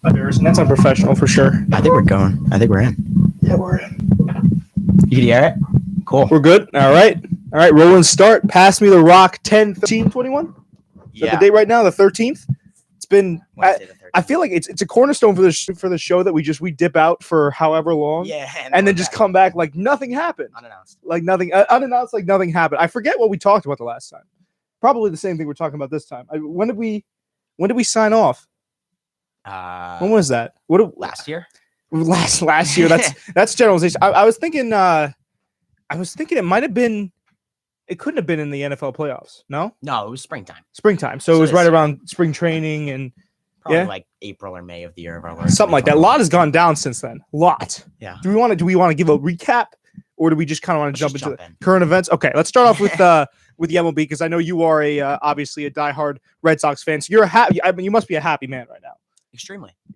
Embarrassing. That's unprofessional for sure. I think we're going. I think we're in. Yeah, we're in. You can hear it? Cool. We're good. All right. Rolling start. Pass me the rock. 10, 13, 21. Is that the date right now? The 13th. It's been. I feel like it's a cornerstone for the show that we dip out for however long. Yeah. And then just come back like nothing happened. Unannounced. Like nothing. Unannounced. Like nothing happened. I forget what we talked about the last time. Probably the same thing we're talking about this time. When did we sign off? When was that? Last year? Last year. That's generalization. I was thinking it might have been. It couldn't have been in the NFL playoffs. No, it was springtime. So it was right around spring training and probably like April or May of the year. Something like that. A lot has gone down since then. A lot. Yeah. Do we want to give a recap, or do we just kind of want to jump into current events? Okay, let's start off with the MLB, because I know you are obviously a diehard Red Sox fan. So you're happy. I mean, you must be a happy man right now.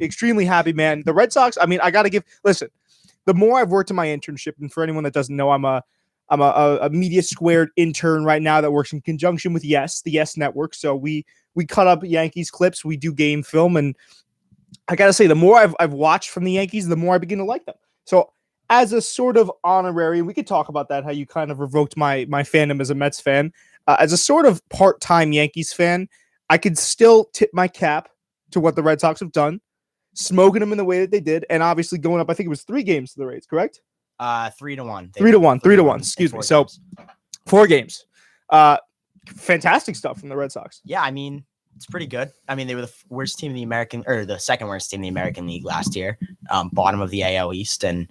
Extremely happy man. The Red Sox. I mean, I got to listen. The more I've worked in my internship, and for anyone that doesn't know, I'm a Media Squared intern right now that works in conjunction with the Yes Network. So we cut up Yankees clips, we do game film, and I gotta say, the more I've watched from the Yankees, the more I begin to like them. So as a sort of honorary, we could talk about that, how you kind of revoked my fandom as a Mets fan. As a sort of part-time Yankees fan, I could still tip my cap to what the Red Sox have done, smoking them in the way that they did, and obviously going up, I think it was 3 games to the Rays, correct? 3-1. 3-1. Excuse me. So 4 games. Fantastic stuff from the Red Sox. Yeah, I mean, it's pretty good. I mean, they were the worst team in the American, or the second worst team in the American League last year. Bottom of the AL East, and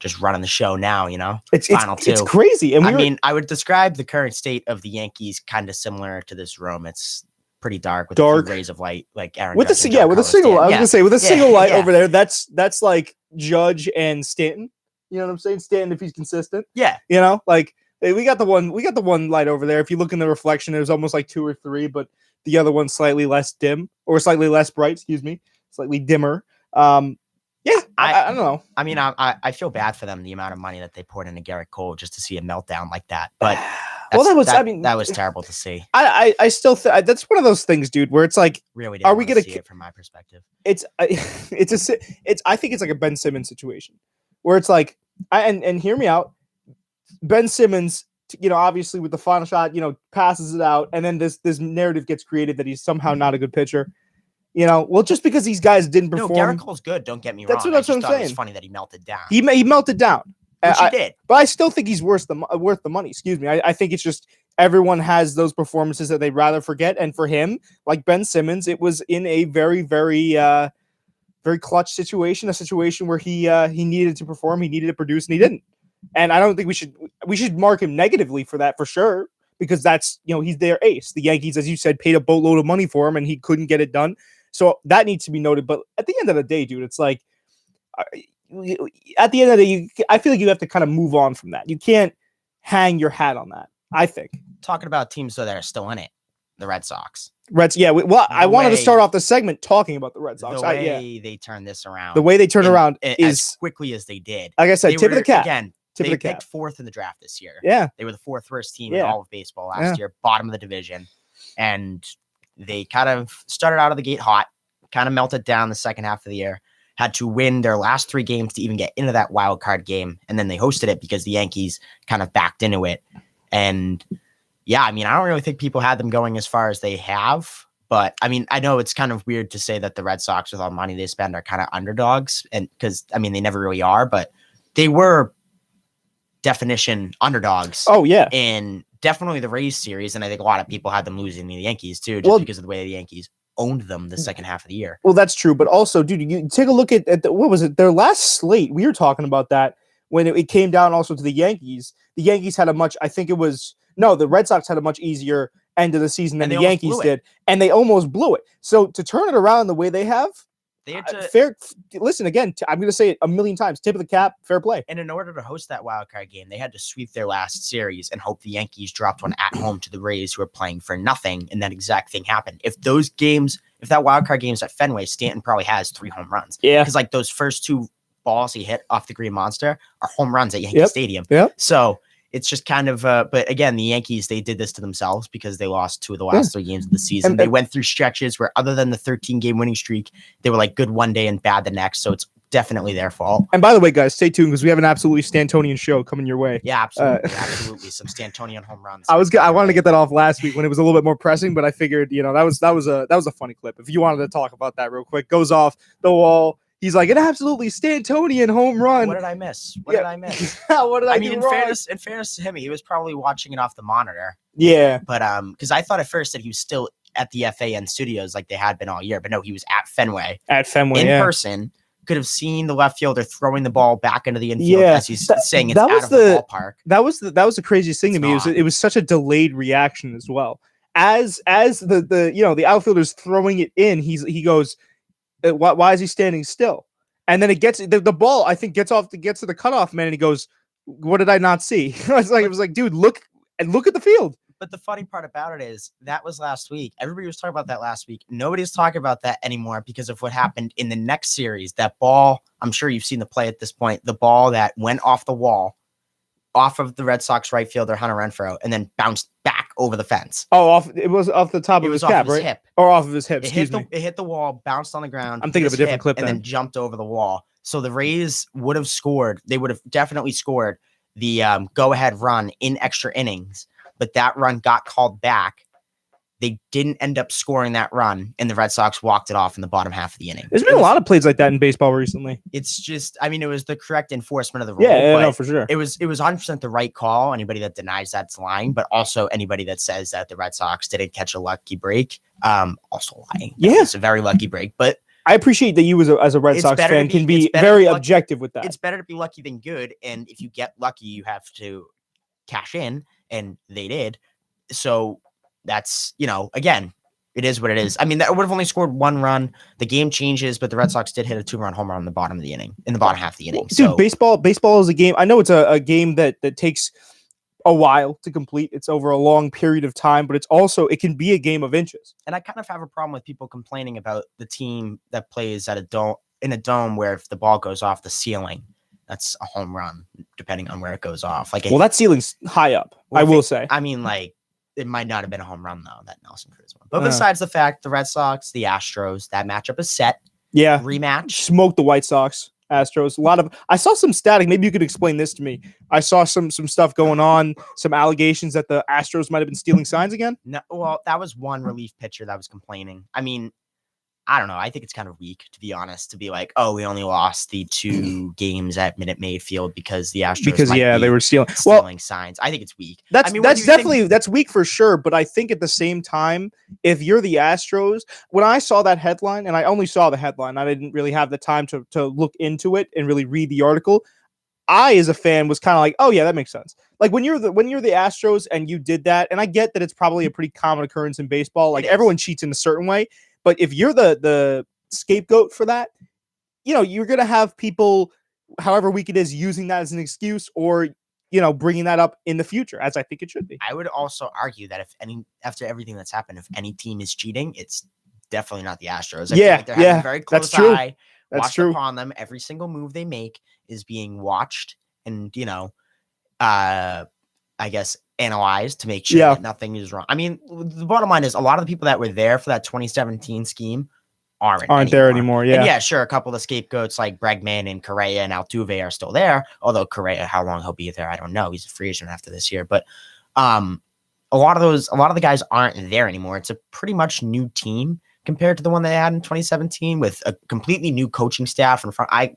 just running the show now. It's final 2. It's crazy. And I would describe the current state of the Yankees kind of similar to this room. It's pretty dark with a few rays of light, like Aaron. With a single light over there. That's like Judge and Stanton. You know what I'm saying? Stanton, if he's consistent. Yeah. We got the one light over there. If you look in the reflection, it was almost like 2 or 3, but the other one's slightly less dim, or slightly less bright, excuse me. Slightly dimmer. I don't know. I mean, I feel bad for them, the amount of money that they poured into Garrett Cole just to see a meltdown like that. But that was terrible to see. I still that's one of those things, dude, where it's like, really, are we gonna see it from my perspective? I think it's like a Ben Simmons situation, where it's like, and hear me out. Ben Simmons, obviously with the final shot, passes it out, and then this narrative gets created that he's somehow not a good pitcher. Just because these guys didn't perform. No, Garrett Cole's good. Don't get me wrong. That's what I'm saying. It's funny that he melted down. He melted down. Which he did. But I still think he's worth the money. Excuse me. I think it's just everyone has those performances that they'd rather forget. And for him, like Ben Simmons, it was in a very, very, very clutch situation, a situation where he needed to perform, he needed to produce, and he didn't. And I don't think we should mark him negatively for that, for sure, because that's, he's their ace. The Yankees, as you said, paid a boatload of money for him, and he couldn't get it done. So that needs to be noted. But at the end of the day, dude, it's like, at the end of the day, I feel like you have to kind of move on from that. You can't hang your hat on that, I think. Talking about teams that are still in it, the Red Sox. I wanted to start off the segment talking about the Red Sox. The way they turned this around. The way they turned around is as quickly as they did. Like I said, tip of the cap. Again, they picked 4th in the draft this year. Yeah. They were the 4th worst team in all of baseball last year, bottom of the division. And they kind of started out of the gate hot, kind of melted down the second half of the year, had to win their last 3 games to even get into that wild card game. And then they hosted it because the Yankees kind of backed into it. And yeah, I mean, I don't really think people had them going as far as they have. But I mean, I know it's kind of weird to say that the Red Sox, with all the money they spend, are kind of underdogs. And because, I mean, they never really are, but they were definition underdogs. Oh, yeah. In definitely the Rays series. And I think a lot of people had them losing to the Yankees too, just because of the way the Yankees owned them the second half of the year. Well, that's true. But also, dude, you take a look at what was it? Their last slate. We were talking about that when it came down also to the Yankees. The Yankees had the Red Sox had a much easier end of the season than the Yankees did. And they almost blew it. So to turn it around the way they have, they had to listen again. I'm going to say it a million times. Tip of the cap, fair play. And in order to host that wild card game, they had to sweep their last series and hope the Yankees dropped one at home to the Rays, who were playing for nothing. And that exact thing happened. If that wild card game's at Fenway, Stanton probably has 3 home runs. Yeah, because like those first 2 balls he hit off the Green Monster are home runs at Yankee Stadium. Yeah. So it's just kind of, but again, the Yankees, they did this to themselves because they lost 2 of the last 3 games of the season. They went through stretches where other than the 13-game winning streak, they were like good one day and bad the next. So it's definitely their fault. And by the way, guys, stay tuned because we have an absolutely Stantonian show coming your way. Yeah, absolutely. Absolutely. Some Stantonian home runs. I wanted to get that off last week when it was a little bit more pressing, but I figured, that was a funny clip. If you wanted to talk about that real quick, goes off the wall. He's like, an absolutely Stantonian home run. What did I miss? What did I mean, in fairness to him, he was probably watching it off the monitor. Yeah. But because I thought at first that he was still at the FAN studios like they had been all year, but no, he was at Fenway. In person, could have seen the left fielder throwing the ball back into the infield as he's saying it's out of the ballpark. That was the craziest thing to me. It was such a delayed reaction as well. As the outfielder's throwing it in, he goes, why is he standing still? And then it gets the ball, I think, gets to the cutoff man, and he goes, what did I not see? It was like, dude, look at the field. But the funny part about it is that was last week. Everybody was talking about that last week. Nobody's talking about that anymore because of what happened in the next series. That ball, I'm sure you've seen the play at this point, the ball that went off the wall, off of the Red Sox right fielder, Hunter Renfroe, and then bounced back over the fence. Oh, it was off the top of his cap, right? Hip. Or off of his hip, it hit the wall, bounced on the ground. I'm thinking of a different clip and then jumped over the wall. So the Rays would have scored. They would have definitely scored the go-ahead run in extra innings, but that run got called back. They didn't end up scoring that run, and the Red Sox walked it off in the bottom half of the inning. There's been a lot of plays like that in baseball recently. It's just, it was the correct enforcement of the rule. Yeah, no, for sure. It was 100% the right call. Anybody that denies that's lying, but also anybody that says that the Red Sox didn't catch a lucky break, also lying. Yeah, it's a very lucky break, but I appreciate that you as a Red Sox fan can be very objective with that. It's better to be lucky than good, and if you get lucky, you have to cash in, and they did. So that's, again, it is what it is. That would have only scored 1 run. The game changes, but the Red Sox did hit a 2-run home run in the bottom half of the inning. Dude, baseball is a game. I know it's a game that takes a while to complete. It's over a long period of time, but it can be a game of inches. And I kind of have a problem with people complaining about the team that plays in a dome where if the ball goes off the ceiling, that's a home run, depending on where it goes off. That ceiling's high up, I will say. It might not have been a home run, though, that Nelson Cruz one. But besides the fact, the Red Sox, the Astros, that matchup is set. Yeah. Rematch. Smoked the White Sox, Astros. I saw some static. Maybe you could explain this to me. I saw some stuff going on, some allegations that the Astros might have been stealing signs again. No, well, that was one relief pitcher that was complaining. I don't know. I think it's kind of weak, to be honest, to be like, oh, we only lost the 2 games at Minute Maid Field because the Astros they were stealing signs. I think it's weak. That's that's weak for sure. But I think at the same time, if you're the Astros, when I saw that headline, and I only saw the headline, I didn't really have the time to look into it and really read the article. I, as a fan, was kind of like, oh yeah, that makes sense. Like when you're the Astros and you did that, and I get that it's probably a pretty common occurrence in baseball. Like everyone cheats in a certain way. But if you're the scapegoat for that, you're going to have people, however weak it is, using that as an excuse or, bringing that up in the future, as I think it should be. I would also argue that after everything that's happened, if any team is cheating, it's definitely not the Astros. I feel like they're having a very close eye. That's true. Upon them. Every single move they make is being watched and, I guess, analyzed to make sure that nothing is wrong. The bottom line is a lot of the people that were there for that 2017 scheme aren't there anymore. Yeah. And yeah, sure. A couple of the scapegoats like Bregman and Correa and Altuve are still there. Although Correa, how long he'll be there, I don't know. He's a free agent after this year, but a lot of the guys aren't there anymore. It's a pretty much new team compared to the one they had in 2017 with a completely new coaching staff in front. I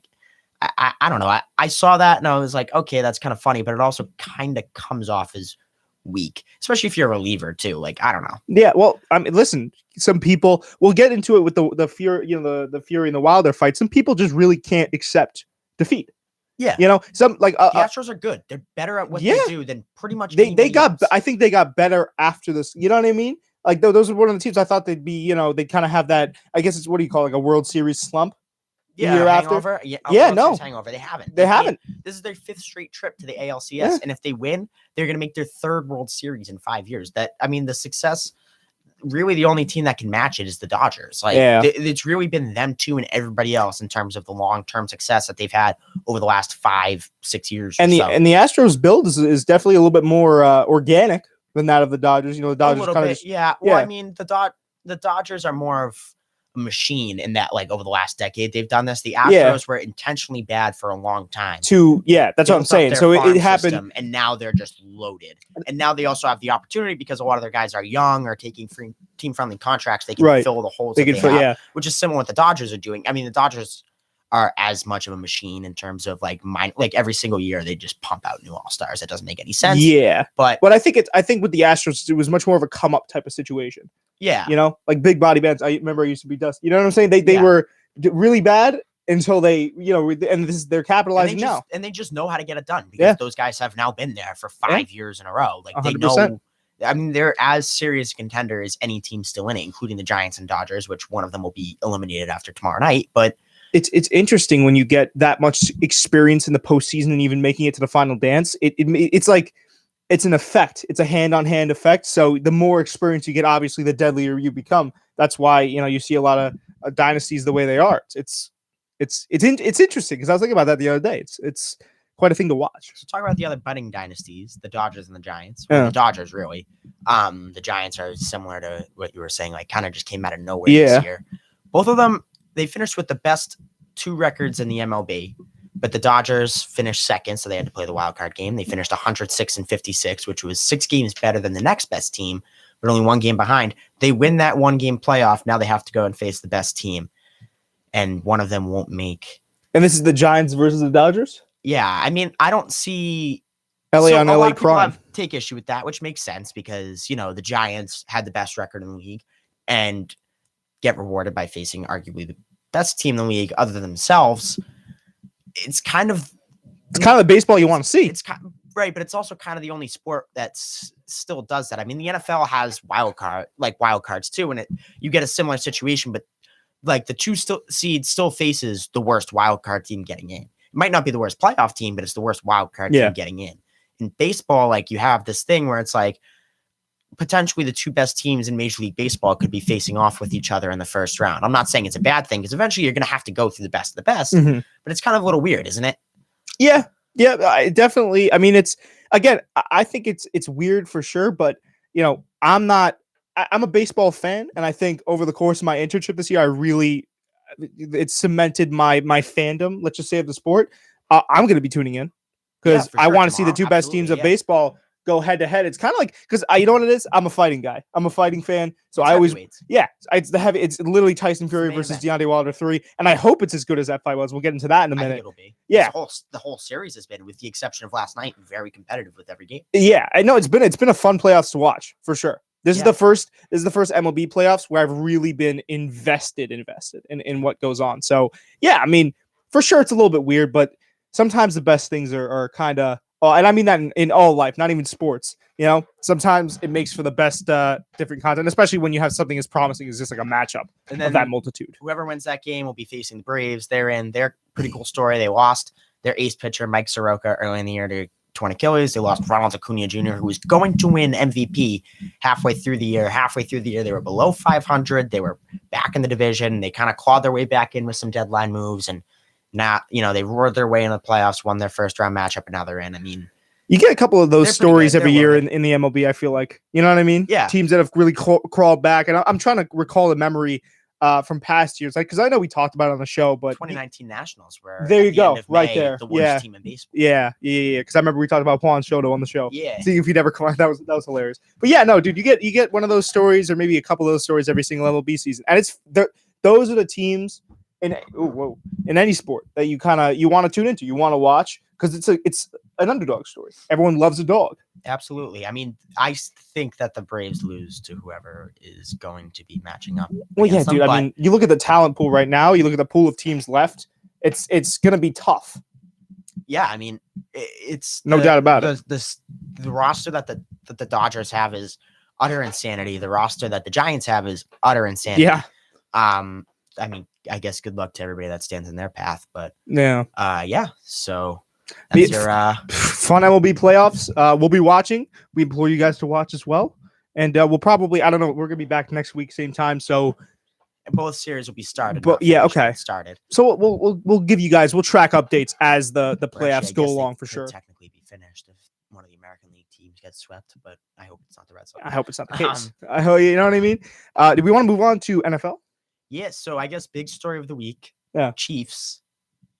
don't know. I saw that and I was like, okay, that's kind of funny, but it also kind of comes off as weak, especially if you're a reliever too. Like, I don't know. Yeah, well, listen, some people, we'll get into it with the Fury, the Fury and the Wilder fight. Some people just really can't accept defeat. Yeah. Some like the Astros are good. They're better at what they do than pretty much I think they got better after this. You know what I mean? Like those are one of the teams I thought they'd be, they'd kind of have that, I guess it's what do you call it, like a World Series slump? Yeah, year hangover. After? No hangover. They haven't. They haven't. This is their 5th straight trip to the ALCS, and if they win, they're going to make their 3rd World Series in 5 years. The success. really the only team that can match it is the Dodgers. Like it's really been them two and everybody else in terms of the long-term success that they've had over the last 5-6 years. And the Astros build is definitely a little bit more organic than that of the Dodgers. You know, the Dodgers kind of Well, I mean, the Dodgers are more of a machine in that, like, over the last decade they've done this. The Astros were intentionally bad for a long time. That's what I'm saying. So it happened, and now they're just loaded. And now they also have the opportunity, because a lot of their guys are young or taking team-friendly contracts. They can fill the holes they have, which is similar to what the Dodgers are doing. I mean, the Dodgers are as much of a machine in terms of like every single year they just pump out new all-stars. That doesn't make any sense. Yeah, but I think with the Astros it was much more of a come up type of situation. Yeah, you know, like big body bands. I remember I used to be Dusty. You know what I'm saying? They were really bad until they, you know, and they're capitalizing now, and they just know how to get it done, because those guys have now been there for 5 years in a row. Like 100%. They know. I mean, they're as serious a contender as any team still in it, including the Giants and Dodgers, which one of them will be eliminated after tomorrow night. But it's interesting when you get that much experience in the postseason and even making it to the final dance. It's like it's an effect. It's a hand-on-hand effect. So the more experience you get, obviously, the deadlier you become. That's why, you know, you see a lot of dynasties the way they are. It's interesting, because I was thinking about that the other day. It's quite a thing to watch. So talk about the other budding dynasties, the Dodgers and the Giants. Well, the Dodgers, really. The Giants are similar to what you were saying, like kind of just came out of nowhere this year. Both of them, they finished with the best 2 records in the MLB, but the Dodgers finished second, so they had to play the wild card game. They finished 106-56, which was 6 games better than the next best team, but only 1 game behind. They win that 1-game playoff. Now they have to go and face the best team, and one of them won't make. And this is the Giants versus the Dodgers? Yeah, I mean, I don't see LA on LA crime. Take issue with that, which makes sense, because, you know, the Giants had the best record in the league and get rewarded by facing arguably the best team in the league other than themselves. It's kind of the baseball you want to see. It's right, but it's also kind of the only sport that still does that. I mean, the NFL has wild cards too, and you get a similar situation, but like the 2 seed still faces the worst wild card team getting in. It might not be the worst playoff team, but it's the worst wild card team getting in. In baseball, like, you have this thing where it's like potentially the 2 best teams in Major League Baseball could be facing off with each other in the first round. I'm not saying it's a bad thing, because eventually you're going to have to go through the best of the best, but it's kind of a little weird, isn't it? Yeah, definitely. I mean, I think it's weird for sure, but, you know, I'm a baseball fan, and I think over the course of my internship this year, it's cemented my fandom, let's just say, of the sport. I'm going to be tuning in, because I want to see the 2 best teams of baseball go head to head. It's kind of like, because you know what it is? I'm a fighting guy. I'm a fighting fan. So I always, it's literally Tyson Fury versus Deontay Wilder 3. And I hope it's as good as that fight was. We'll get into that in a minute. I think it'll be. Yeah. The whole series has been, with the exception of last night, very competitive with every game. Yeah. I know it's been a fun playoffs to watch, for sure. This is the first MLB playoffs where I've really been invested in what goes on. So yeah, I mean, for sure it's a little bit weird, but sometimes the best things are kind of, and I mean that in all life, not even sports. You know, sometimes it makes for the best different content, especially when you have something as promising as just like a matchup of that multitude. Whoever wins that game will be facing the Braves. They're in their pretty cool story. They lost their ace pitcher, Mike Soroka, early in the year to torn Achilles. They lost Ronald Acuna Jr., who was going to win MVP halfway through the year. Halfway through the year, they were below 500. They were back in the division. They kind of clawed their way back in with some deadline moves, and now, you know, they roared their way into the playoffs, won their first round matchup, and now they're in. I mean, you get a couple of those stories every year in the MLB, I feel like. You know what I mean? Yeah. Teams that have really crawled back. And I'm trying to recall the memory from past years, like, because I know we talked about it on the show, but 2019 Nationals were there. You go, right there. The worst team in baseball. Yeah. Because I remember we talked about Juan Soto on the show. Yeah. See if he'd ever come out. That was hilarious. But yeah, no, dude, you get one of those stories, or maybe a couple of those stories every single MLB season, and those are the teams in any sport that you want to tune into, you want to watch, because it's an underdog story. Everyone loves a dog. Absolutely. I mean, I think that the Braves lose to whoever is going to be matching up. Well, yeah, dude. I mean, you look at the talent pool right now. You look at the pool of teams left. It's going to be tough. Yeah, I mean, it's no doubt about it. The roster that the Dodgers have is utter insanity. The roster that the Giants have is utter insanity. Yeah. I mean, I guess good luck to everybody that stands in their path, but yeah. So that's your fun MLB playoffs. We'll be watching. We implore you guys to watch as well. And we'll probably, I don't know, we're gonna be back next week, same time. So both series will be started. But yeah, okay, started. So we'll give you guys, we'll track updates as the playoffs go along for sure. Technically, be finished if one of the American League teams gets swept, but I hope it's not the Red Sox. I hope it's not the case. I hope, you know what I mean. Do we want to move on to NFL? Yeah. So I guess big story of the week. Yeah. Chiefs,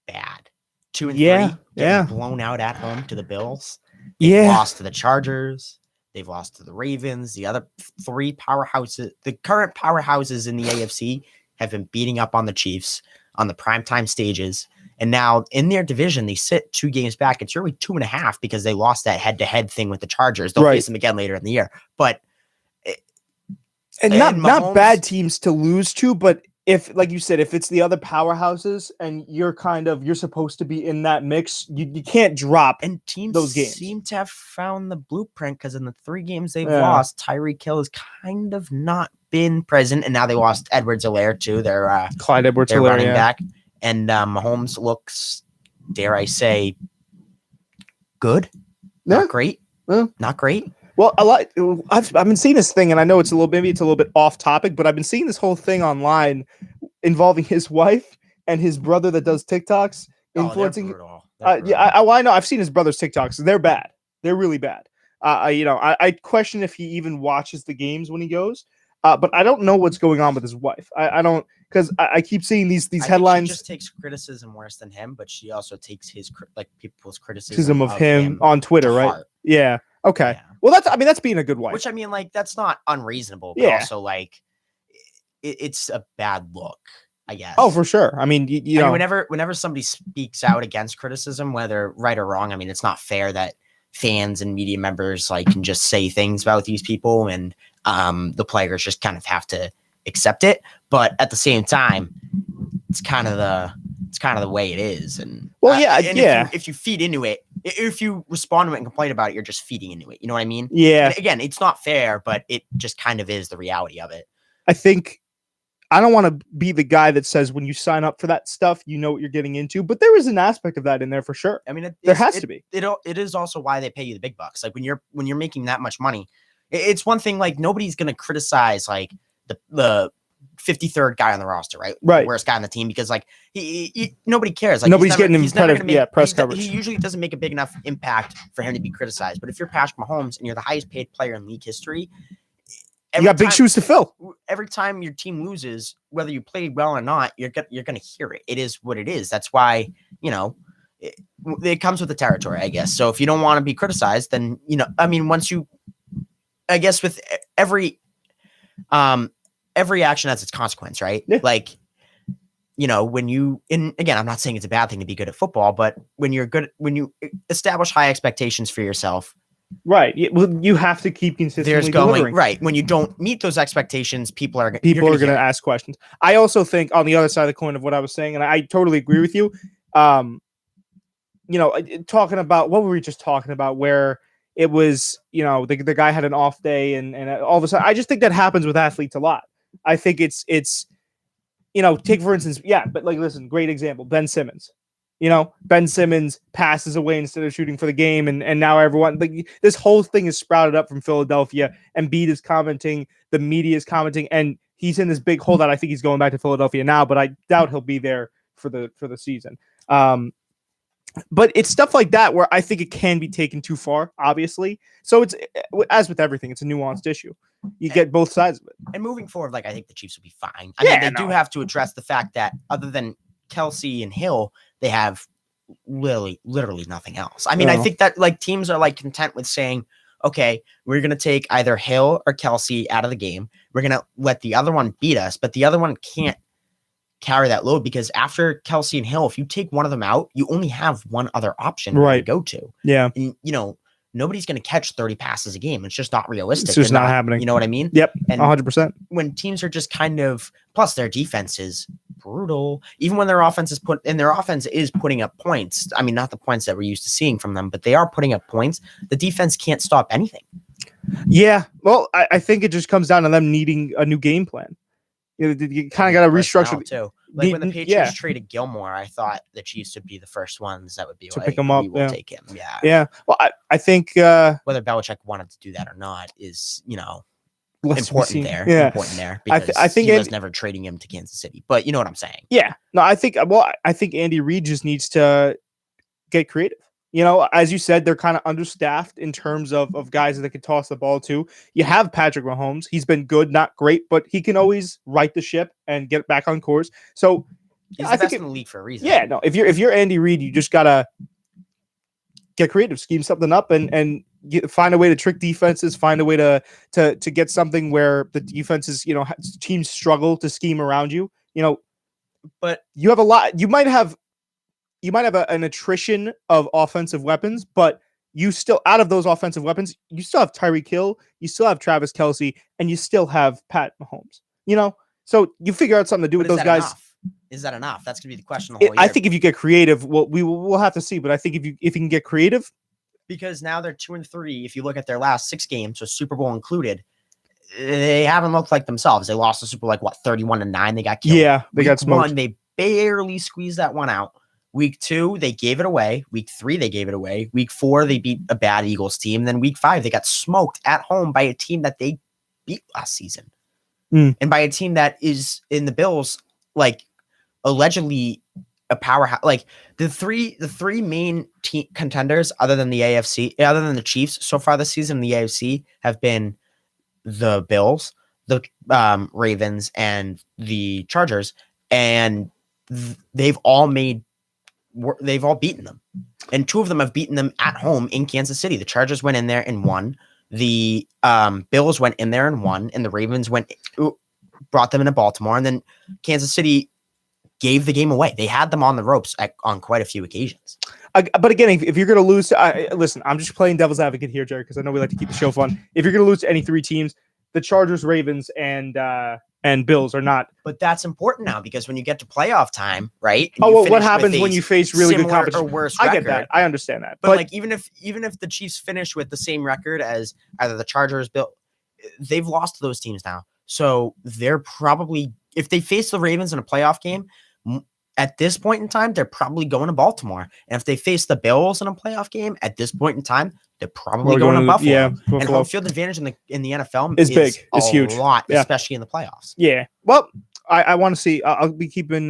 bad. 2-3. Getting blown out at home to the Bills. They've lost to the Chargers. They've lost to the Ravens. The other three powerhouses, the current powerhouses in the AFC, have been beating up on the Chiefs on the primetime stages. And now in their division, they sit 2 games back. It's really 2.5 because they lost that head-to-head thing with the Chargers. They'll face them again later in the year. But not bad teams to lose to, but if, like you said, if it's the other powerhouses and you're supposed to be in that mix, you can't drop. And teams those games seem to have found the blueprint because in the 3 games they've lost, Tyreek Hill has kind of not been present, and now they lost Edwards-Helaire too. Their Clyde Edwards-Helaire, running back, and Mahomes looks, dare I say, good, not great, not great. Well, I've been seeing this thing, and I know it's a little bit off topic, but I've been seeing this whole thing online involving his wife and his brother that does TikToks influencing. They're brutal. I know. I've seen his brother's TikToks. They're bad. They're really bad. I question if he even watches the games when he goes. But I don't know what's going on with his wife. I don't, because I keep seeing these headlines. She just takes criticism worse than him, but she also takes people's criticism of him on Twitter, right? Heart. Yeah. Okay. Yeah. Well, that's being a good wife. Which, I mean, like, that's not unreasonable, but also, like, it's a bad look, I guess. Oh, for sure. I mean, you know, whenever somebody speaks out against criticism, whether right or wrong, I mean, it's not fair that fans and media members can just say things about these people, and the players just kind of have to accept it. But at the same time, it's kind of the way it is. And if you feed into it, if you respond to it and complain about it, you're just feeding into it. You know what I mean? Yeah. And again, it's not fair, but it just kind of is the reality of it. I think I don't want to be the guy that says when you sign up for that stuff, you know what you're getting into, but there is an aspect of that in there for sure. I mean, there has to be. It is also why they pay you the big bucks. Like when you're making that much money, it's one thing. Like nobody's going to criticize like the 53rd guy on the roster, right? Right. Worst guy on the team because like he nobody cares. Like nobody's getting him press coverage. He usually doesn't make a big enough impact for him to be criticized. But if you're Patrick Mahomes and you're the highest paid player in league history, you got big shoes to fill. Every time your team loses, whether you played well or not, you're going to hear it. It is what it is. That's why, it comes with the territory, I guess. So if you don't want to be criticized, then, I mean, I guess with every action has its consequence, right? Yeah. Like, again, I'm not saying it's a bad thing to be good at football, but when you establish high expectations for yourself, right. You have to keep consistently delivering. Right. When you don't meet those expectations, people are going to ask questions. I also think on the other side of the coin of what I was saying, and I totally agree with you. Talking about what were we just talking about, where it was, the guy had an off day and all of a sudden, I just think that happens with athletes a lot. I think it's take for instance, but like, listen, great example, Ben Simmons. Ben Simmons passes away instead of shooting for the game, and now everyone, like, this whole thing is sprouted up from Philadelphia. Embiid is commenting, the media is commenting, and he's in this big holdout. I think he's going back to Philadelphia now, but I doubt he'll be there for the season. But it's stuff like that where I think it can be taken too far, obviously. So it's, as with everything, it's a nuanced issue. You get both sides of it. And moving forward, I think the Chiefs will be fine. I mean, they do have to address the fact that other than Kelsey and Hill, they have literally nothing else. I mean, I think that teams are content with saying, okay, we're going to take either Hill or Kelsey out of the game. We're going to let the other one beat us, but the other one can't carry that load because after Kelsey and Hill, if you take one of them out, you only have one other option to go to. Yeah. And, nobody's going to catch 30 passes a game. It's just not realistic. It's just not happening. You know what I mean? Yep. And 100%. When teams are just plus their defense is brutal. Even when their offense is putting up points. I mean, not the points that we're used to seeing from them, but they are putting up points. The defense can't stop anything. Yeah. Well, I think it just comes down to them needing a new game plan. You kind of got to restructure too. When the Patriots traded Gilmore, I thought the Chiefs would be the first ones that would be to pick him up. We will take him. Yeah. Yeah. Well, I think whether Belichick wanted to do that or not is, important there. Yeah. Important there because I think he was never trading him to Kansas City. But you know what I'm saying? Yeah. No, I think Andy Reid just needs to get creative. As you said, they're kind of understaffed in terms of guys that can toss the ball to. You have Patrick Mahomes. He's been good, not great, but he can always right the ship and get back on course. So he's the best in the league for a reason. Yeah, no. If you're Andy Reid, you just gotta get creative, scheme something up, and find a way to trick defenses. Find a way to get something where the defenses, teams struggle to scheme around you. But you have a lot. You might have an attrition of offensive weapons, but you still, out of those offensive weapons, you still have Tyreek Hill, you still have Travis Kelce, and you still have Pat Mahomes. So you figure out something to do with those guys. Enough? Is that enough? That's gonna be the question the whole year. I think if you get creative, we'll have to see. But I think if you can get creative, because now they're 2-3. If you look at their last 6 games, so Super Bowl included, they haven't looked like themselves. They lost the Super Bowl 31-9. They got killed. Yeah, they got smoked. 1, they barely squeezed that one out. Week 2, they gave it away. Week 3, they gave it away. Week 4, they beat a bad Eagles team. Then week 5, they got smoked at home by a team that they beat last season. And by a team that is in the Bills, allegedly a powerhouse. The three main contenders other than the AFC, other than the Chiefs so far this season in the AFC have been the Bills, the Ravens, and the Chargers. And they've all beaten them, and 2 of them have beaten them at home in Kansas City. The Chargers went in there and won. The Bills went in there and won, and the Ravens brought them into Baltimore, and then Kansas City gave the game away. They had them on the ropes on quite a few occasions. But again, if you're going to lose, listen, I'm just playing devil's advocate here, Jerry, because I know we like to keep the show fun. If you're going to lose to any 3 teams, the Chargers, Ravens, and Bills are not. But that's important now because when you get to playoff time, right? What happens when you face really good competition? Or worse I record, get that. I understand that. But even if the Chiefs finish with the same record as either the Chargers, Bill, they've lost to those teams now. So they're probably, if they face the Ravens in a playoff game, at this point in time, they're probably going to Baltimore. And if they face the Bills in a playoff game, at this point in time, they're probably going to Buffalo. Yeah, Buffalo. And home field advantage in the NFL is big. It's huge. A lot, especially in the playoffs. Yeah. Well, I want to see. I'll be keeping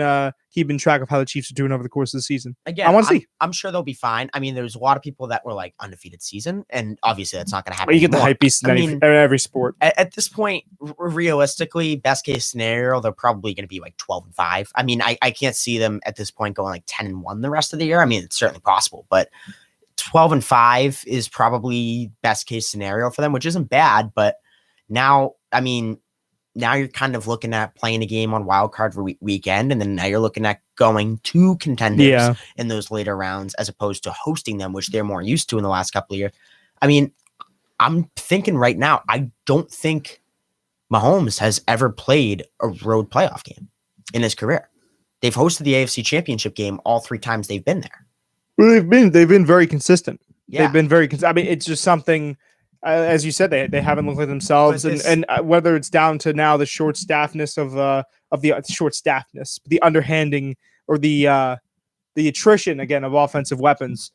track of how the Chiefs are doing over the course of the season. Again, I want to see. I'm sure they'll be fine. I mean, there's a lot of people that were undefeated season, and obviously that's not going to happen. You get the hype beast in every sport. At this point, realistically, best case scenario, they're probably going to be 12-5. I mean, I can't see them at this point going 10-1 the rest of the year. I mean, it's certainly possible, but 12-5 is probably best case scenario for them, which isn't bad. But now you're kind of looking at playing a game on wild card weekend, and then now you're looking at going to contenders in those later rounds as opposed to hosting them, which they're more used to in the last couple of years. I mean, I'm thinking right now, I don't think Mahomes has ever played a road playoff game in his career. They've hosted the AFC Championship game all 3 times they've been there. Well, they've been very consistent. Yeah. They've been very consistent. I mean, it's just something. As you said, they haven't looked like themselves, and whether it's down to now the short staffness of the short staffness, the underhanding, or the attrition again of offensive weapons,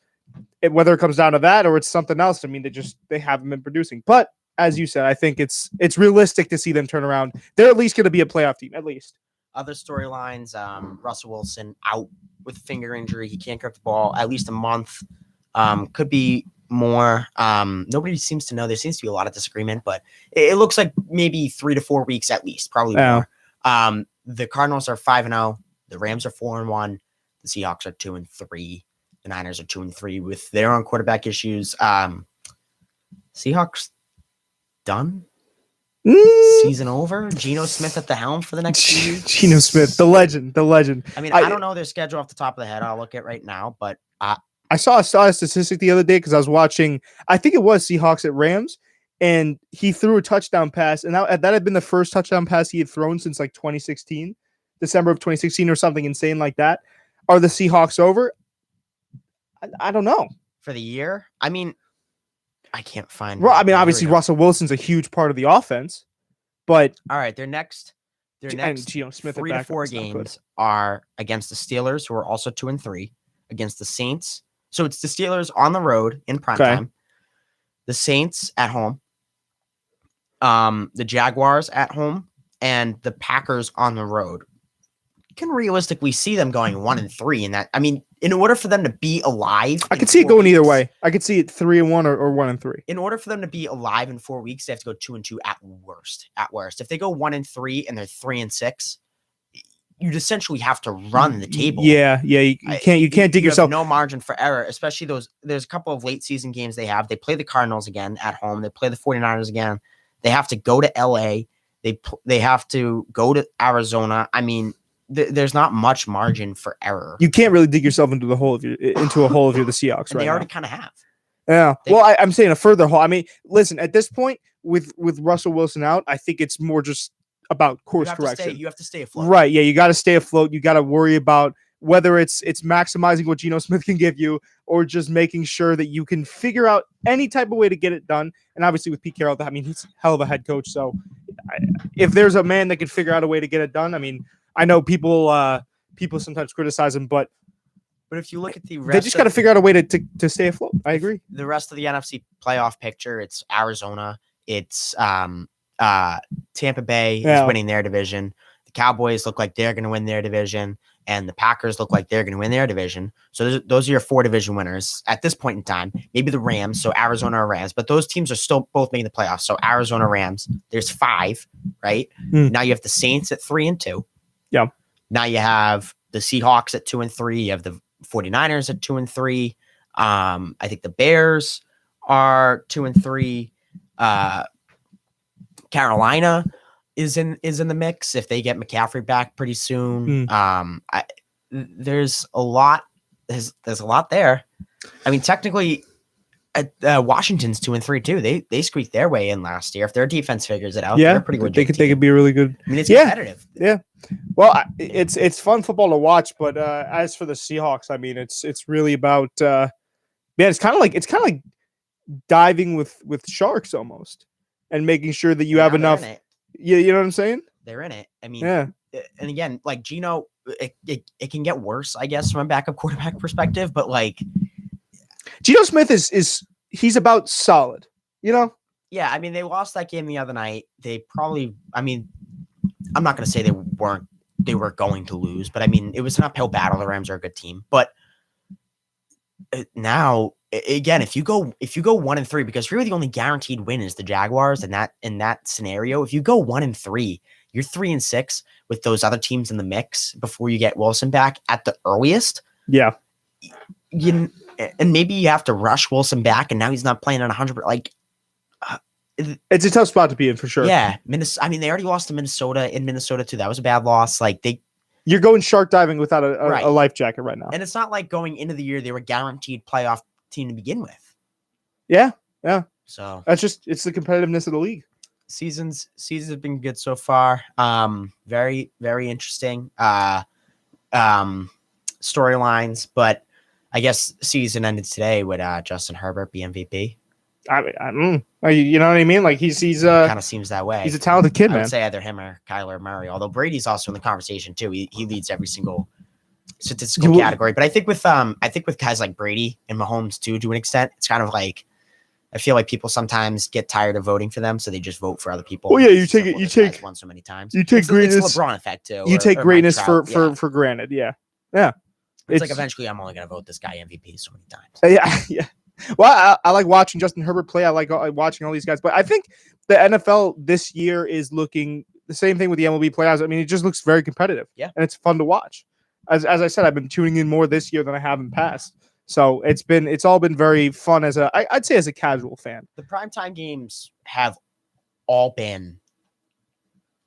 whether it comes down to that or it's something else. I mean, they haven't been producing. But as you said, I think it's realistic to see them turn around. They're at least going to be a playoff team, at least. Other storylines: Russell Wilson out with a finger injury. He can't grip the ball at least a month. Could be more. Nobody seems to know. There seems to be a lot of disagreement, but it looks like maybe 3 to 4 weeks at least, probably more. The Cardinals are 5-0. The Rams are 4-1. The Seahawks are 2-3. The Niners are 2-3 with their own quarterback issues. Seahawks done. Season over. Geno Smith at the helm for the next 2 years. Geno Smith, the legend. I mean, I don't know their schedule off the top of the head. I'll look at right now, but I saw a statistic the other day because I was watching, I think it was Seahawks at Rams, and he threw a touchdown pass, and that had been the first touchdown pass he had thrown since 2016, December of 2016 or something insane like that. Are the Seahawks over? I don't know. For the year? I mean, I can't find. Well, I mean, obviously Russell Wilson's a huge part of the offense, but all right, their next Geno Smith 3 to 4 games are against the Steelers, who are also 2-3, against the Saints. So it's the Steelers on the road in primetime, the Saints at home, the Jaguars at home, and the Packers on the road. You can realistically see them going 1-3 in that. I mean, in order for them to be alive, I could see it going either way. I could see it 3-1 or 1-3. In order for them to be alive in 4 weeks, they have to go 2-2 at worst. At worst, if they go 1-3 and they're 3-6, you'd essentially have to run the table. Yeah. You can't dig yourself. No margin for error, especially those. There's a couple of late season games they have. They play the Cardinals again at home. They play the 49ers again. They have to go to LA. They have to go to Arizona. I mean, there's not much margin for error. You can't really dig yourself into a hole if you're the Seahawks, right? They already kind of have. Yeah. Well, I'm saying a further hole. I mean, listen, at this point, with Russell Wilson out, I think it's more just about course correction. You have to stay afloat. Right. Yeah. You got to stay afloat. You got to worry about whether it's maximizing what Geno Smith can give you or just making sure that you can figure out any type of way to get it done. And obviously with Pete Carroll, I mean, he's a hell of a head coach. So if there's a man that can figure out a way to get it done, I mean, I know people sometimes criticize him, but if you look at the rest, they just got to figure out a way to stay afloat. I agree. The rest of the NFC playoff picture, it's Arizona, it's Tampa Bay is winning their division. The Cowboys look like they're going to win their division, and the Packers look like they're going to win their division. So those are your 4 division winners at this point in time. Maybe the Rams, so Arizona or Rams, but those teams are still both making the playoffs. So Arizona, Rams, there's 5, right? Now you have the Saints at 3-2. Yeah. Now you have the Seahawks at 2-3. You have the 49ers at 2-3. I think the Bears are 2-3. Carolina is in the mix if they get McCaffrey back pretty soon. There's a lot. There's a lot there. I mean, technically, Washington's 2-3 too. They squeaked their way in last year. If their defense figures it out, they're pretty good. They could be really good. I mean, it's competitive. Yeah. Well, it's fun football to watch, but as for the Seahawks, I mean, it's really about man. It's kind of like diving with sharks almost, and making sure that you have enough. Yeah, you know what I'm saying? They're in it. I mean, and again, like Geno, it can get worse, I guess, from a backup quarterback perspective, but like Geno Smith is he's about solid, you know? Yeah, I mean, they lost that game the other night. They probably, I mean, I'm not going to say they were going to lose, but I mean, it was an uphill battle. The Rams are a good team, but now again, if you go 1-3, because really the only guaranteed win is the Jaguars, and in that scenario, if you go 1-3, you're 3-6 with those other teams in the mix before you get Wilson back at the earliest. Yeah, and maybe you have to rush Wilson back, and now he's not playing at 100%. Like, it's a tough spot to be in for sure. Yeah, I mean, they already lost to Minnesota in Minnesota too. That was a bad loss. Like you're going shark diving without a life jacket right now. And it's not like going into the year they were guaranteed playoff team to begin with. Yeah. So it's the competitiveness of the league. Seasons have been good so far. Very, very interesting storylines, but I guess season ended today. Would Justin Herbert be MVP? You know what I mean? Like he's kind of seems that way. He's a talented kid, man. I would say either him or Kyler Murray. Although Brady's also in the conversation too. He leads every single statistical category. But I think with guys like Brady and Mahomes too, to an extent, it's kind of like I feel like people sometimes get tired of voting for them, so they just vote for other people. Oh yeah, you take one so many times. You take greatness. It's the LeBron effect too. You take greatness for granted. Yeah. It's like eventually I'm only gonna vote this guy MVP so many times. Yeah. Well, I like watching Justin Herbert play. I like watching all these guys. But I think the NFL this year is looking the same thing with the MLB playoffs. I mean, it just looks very competitive. Yeah. And it's fun to watch. As I said, I've been tuning in more this year than I have in past. So it's all been very fun I'd say as a casual fan. The primetime games have all been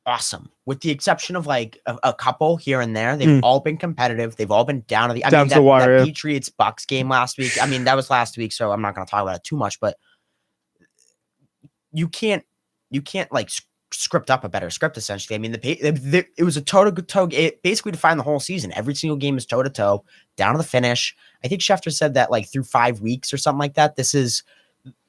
awesome, with the exception of like a couple here and there. They've all been competitive. They've all been down to the wire. That Patriots Bucks game last week. I mean, that was last week, so I'm not going to talk about it too much. But you can't like script up a better script. Essentially, I mean, it was a toe-to-toe. It basically defined the whole season. Every single game is toe-to-toe, down to the finish. I think Schefter said that like through 5 weeks or something like that. This is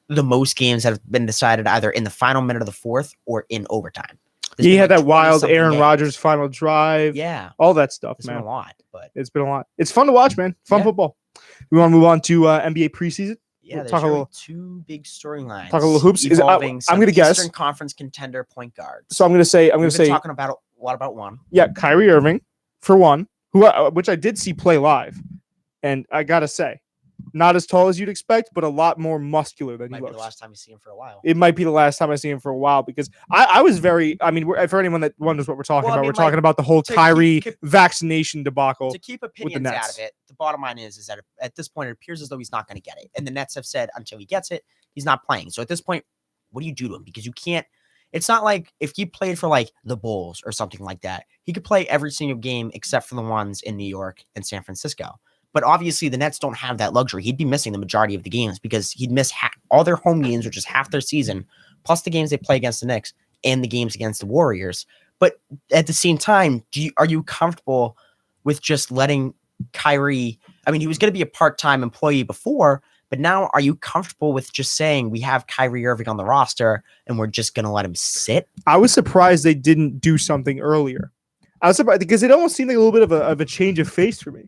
the most games that have been decided either in the final minute of the fourth or in overtime. He had that wild Aaron Rodgers final drive. Yeah. All that stuff, it's man. Been a lot, but it's been a lot. It's fun to watch, man. Fun football. We want to move on to NBA preseason. Yeah, talk a little. Two big storylines. Talk a little hoops. Involving I'm going to guess Eastern Conference contender point guards. So I'm going to say. We've been talking about a lot about one. Yeah, Kyrie Irving for one, which I did see play live, and I gotta say, not as tall as you'd expect, but a lot more muscular than he looks. Might be the last time you see him for a while. It might be the last time I see him for a while because I was very. I mean, for anyone that wonders what we're talking about, we're talking about the whole Kyrie vaccination debacle. To keep opinions out of it, the bottom line is that at this point it appears as though he's not going to get it, and the Nets have said until he gets it, he's not playing. So at this point, what do you do to him? Because you can't. It's not like if he played for like the Bulls or something like that, he could play every single game except for the ones in New York and San Francisco. But obviously the Nets don't have that luxury. He'd be missing the majority of the games because he'd miss all their home games, which is half their season, plus the games they play against the Knicks and the games against the Warriors. But at the same time, are you comfortable with just letting Kyrie? I mean, he was going to be a part-time employee before, but now are you comfortable with just saying we have Kyrie Irving on the roster and we're just going to let him sit? I was surprised they didn't do something earlier. I was surprised because it almost seemed like a little bit of a change of face for me.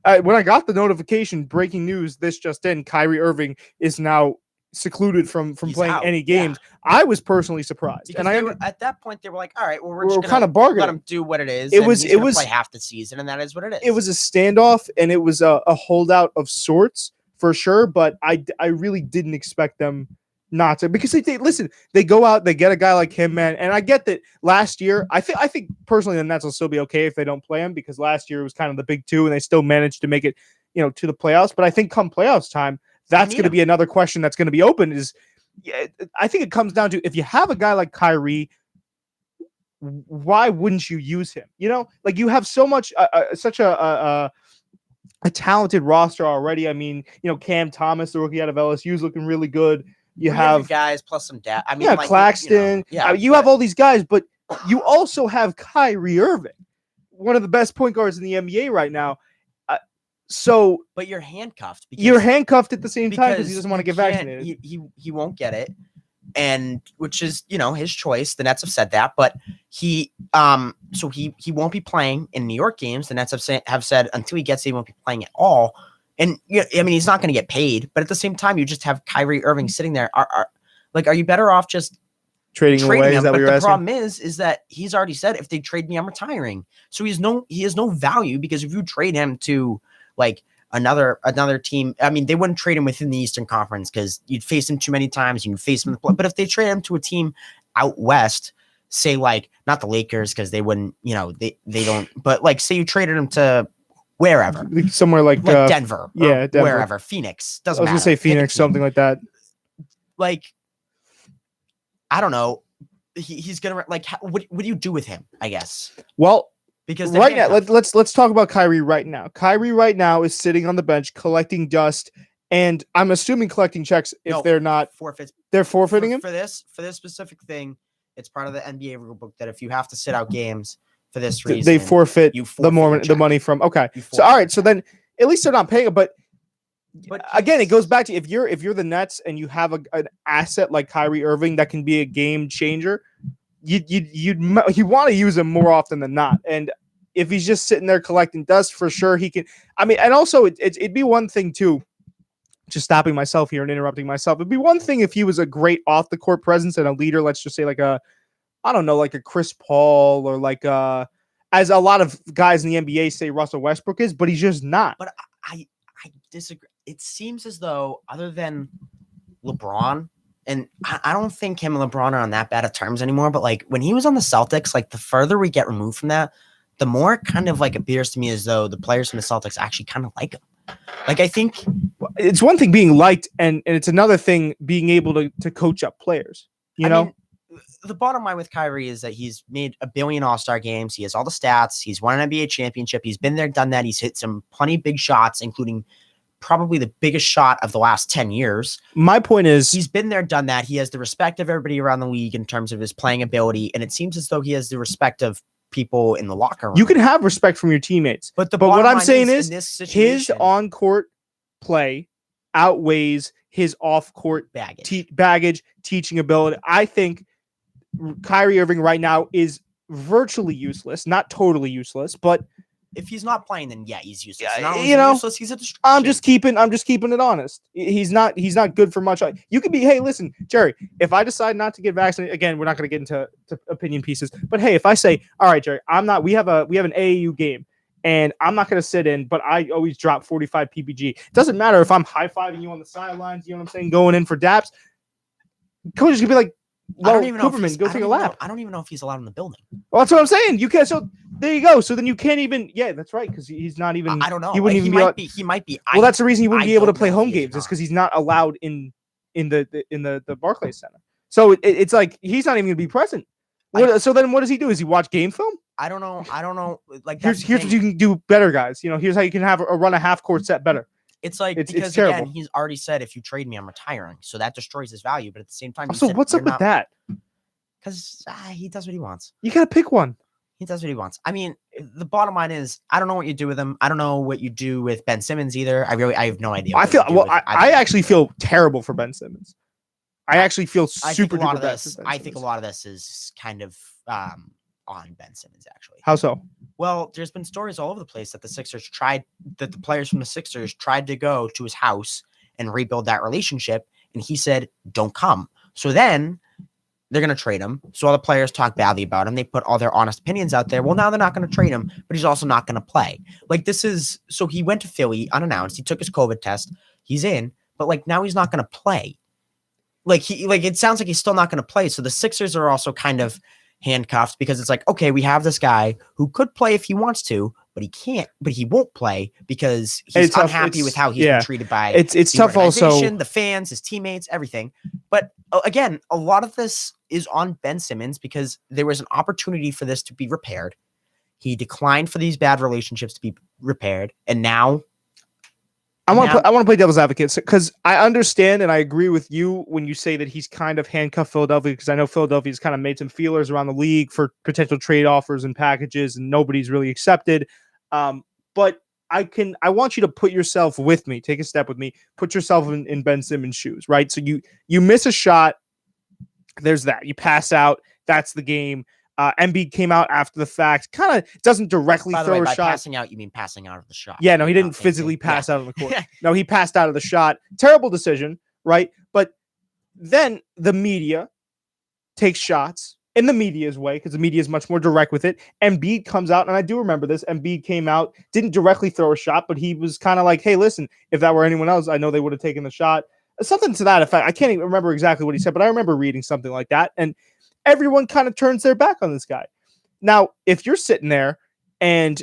When I got the notification, breaking news, this just in, Kyrie Irving is now secluded from playing any games. Yeah. I was personally surprised, because at that point they were like, "All right, well, we're just kind of bargaining. Let him do what it is." It was play half the season, and that is what it is. It was a standoff, and it was a holdout of sorts for sure. But I really didn't expect them not to, because they go out, they get a guy like him, man. And I get that last year, I think personally the Nets will still be okay if they don't play him, because last year it was kind of the big two and they still managed to make it, to the playoffs. But I think come playoffs time, that's going to be another question that's going to be open is, I think it comes down to, if you have a guy like Kyrie, why wouldn't you use him? Like you have so much, such a talented roster already. I mean, Cam Thomas, the rookie out of LSU, is looking really good. You have guys plus some depth. I mean, Claxton. You have all these guys, but you also have Kyrie Irving, one of the best point guards in the NBA right now. But you're handcuffed. You're handcuffed at the same time because he doesn't want to get vaccinated. He won't get it, and which is his choice. The Nets have said that, but he won't be playing in New York games. The Nets have said until he gets it, he won't be playing at all. And I mean, he's not going to get paid, but at the same time, you just have Kyrie Irving sitting there. Are you better off just trading away? Is that what you're asking? The problem is that he's already said, if they trade me, I'm retiring. So he has no value, because if you trade him to like another team, I mean, they wouldn't trade him within the Eastern Conference because you'd face him too many times. You can face him, but if they trade him to a team out west, say like not the Lakers, because they wouldn't, they don't. But like, say you traded him to wherever, somewhere like Denver, Denver, wherever, Phoenix, doesn't matter. I was gonna say Phoenix, something like that. Like, I don't know. He's gonna what do you do with him? I guess. Well, because right now, let's talk about Kyrie right now. Kyrie right now is sitting on the bench collecting dust, and I'm assuming collecting checks if they're not forfeits. They're forfeiting him for this specific thing. It's part of the NBA rulebook that if you have to sit out games for this reason, they forfeit the money from. Okay, so all right, so then at least they're not paying it. But again, it goes back to, if you're the Nets and you have an asset like Kyrie Irving that can be a game changer, you want to use him more often than not. And if he's just sitting there collecting dust, for sure he can. I mean, and also it'd be one thing too. Just stopping myself here and interrupting myself. It'd be one thing if he was a great off the court presence and a leader. Let's just say like a Chris Paul, or like as a lot of guys in the NBA say Russell Westbrook is, but he's just not. But I disagree. It seems as though, other than LeBron, and I don't think him and LeBron are on that bad of terms anymore, but like when he was on the Celtics, like the further we get removed from that, the more it kind of like appears to me as though the players from the Celtics actually kind of like him. Like, I think it's one thing being liked, and it's another thing being able to coach up players. I mean, the bottom line with Kyrie is that he's made 1 billion All-Star games. He has all the stats. He's won an NBA championship. He's been there, done that. He's hit some plenty big shots, including probably the biggest shot of the last 10 years. My point is, he's been there, done that. He has the respect of everybody around the league in terms of his playing ability, and it seems as though he has the respect of people in the locker room. You can have respect from your teammates, but what I'm saying is his on-court play outweighs his off-court baggage, teaching ability. I think Kyrie Irving right now is virtually useless, not totally useless, but if he's not playing, then yeah, he's useless. Yeah, Not only you know, useless, he's a distraction. I'm just keeping it honest. He's not good for much. You could be, hey, listen, Jerry, if I decide not to get vaccinated, again, we're not going to get into opinion pieces, but hey, if I say, all right, Jerry, we have an AAU game and I'm not going to sit in, but I always drop 45 ppg. It doesn't matter if I'm high-fiving you on the sidelines, you know what I'm saying, going in for daps. Coaches could be like, well, I don't even know Cooperman, go take a lap. I don't even know if he's allowed in the building. Well, that's what I'm saying. You can't. So there you go. So then you can't even. Yeah, that's right. Because he's not even. I don't know. He wouldn't even be. He might be. Well, that's the reason he wouldn't be able to play home games. Is because he's not allowed in the Barclays Center. So it's like he's not even going to be present. So then what does he do? Does he watch game film? I don't know. Like here's what you can do better, guys. You know, here's how you can have a run a half court set better. It's like because again, he's already said if you trade me, I'm retiring. So that destroys his value. But at the same time, so what's up with that? Because he does what he wants. You gotta pick one. He does what he wants. I mean, the bottom line is, I don't know what you do with him. I don't know what you do with Ben Simmons either. I have no idea. I actually feel terrible for Ben Simmons. I actually feel super duper bad. I think a lot of this is kind of on Ben Simmons, actually. How so? Well, there's been stories all over the place that the players from the Sixers tried to go to his house and rebuild that relationship, and he said, "Don't come." So then they're going to trade him. So all the players talk badly about him. They put all their honest opinions out there. Well, now they're not going to trade him, but he's also not going to play. Like so he went to Philly unannounced. He took his COVID test. He's in, but like now he's not going to play. It sounds like he's still not going to play. So the Sixers are also kind of handcuffed because it's like, okay, we have this guy who could play if he wants to, but he can't, but he won't play because he's unhappy with how he's been treated by it's tough also the fans, his teammates, everything. But again, a lot of this is on Ben Simmons because there was an opportunity for this to be repaired. He declined for these bad relationships to be repaired. And now I want to play devil's advocate because I understand and I agree with you when you say that he's kind of handcuffed Philadelphia, because I know Philadelphia's kind of made some feelers around the league for potential trade offers and packages, and nobody's really accepted. But I want you to put yourself with me, take a step with me, put yourself in Ben Simmons' shoes, right? So you miss a shot, there's that. You pass out, that's the game. Embiid came out after the fact, kind of doesn't directly throw a shot. Passing out, you mean passing out of the shot? Yeah, no, he didn't physically pass out of the court. No, he passed out of the shot. Terrible decision, right? But then the media takes shots in the media's way because the media is much more direct with it. Embiid comes out, and I do remember this. Embiid came out, didn't directly throw a shot, but he was kind of like, hey, listen, if that were anyone else, I know they would have taken the shot. Something to that effect. I can't even remember exactly what he said, but I remember reading something like that. And everyone kind of turns their back on this guy. Now, if you're sitting there and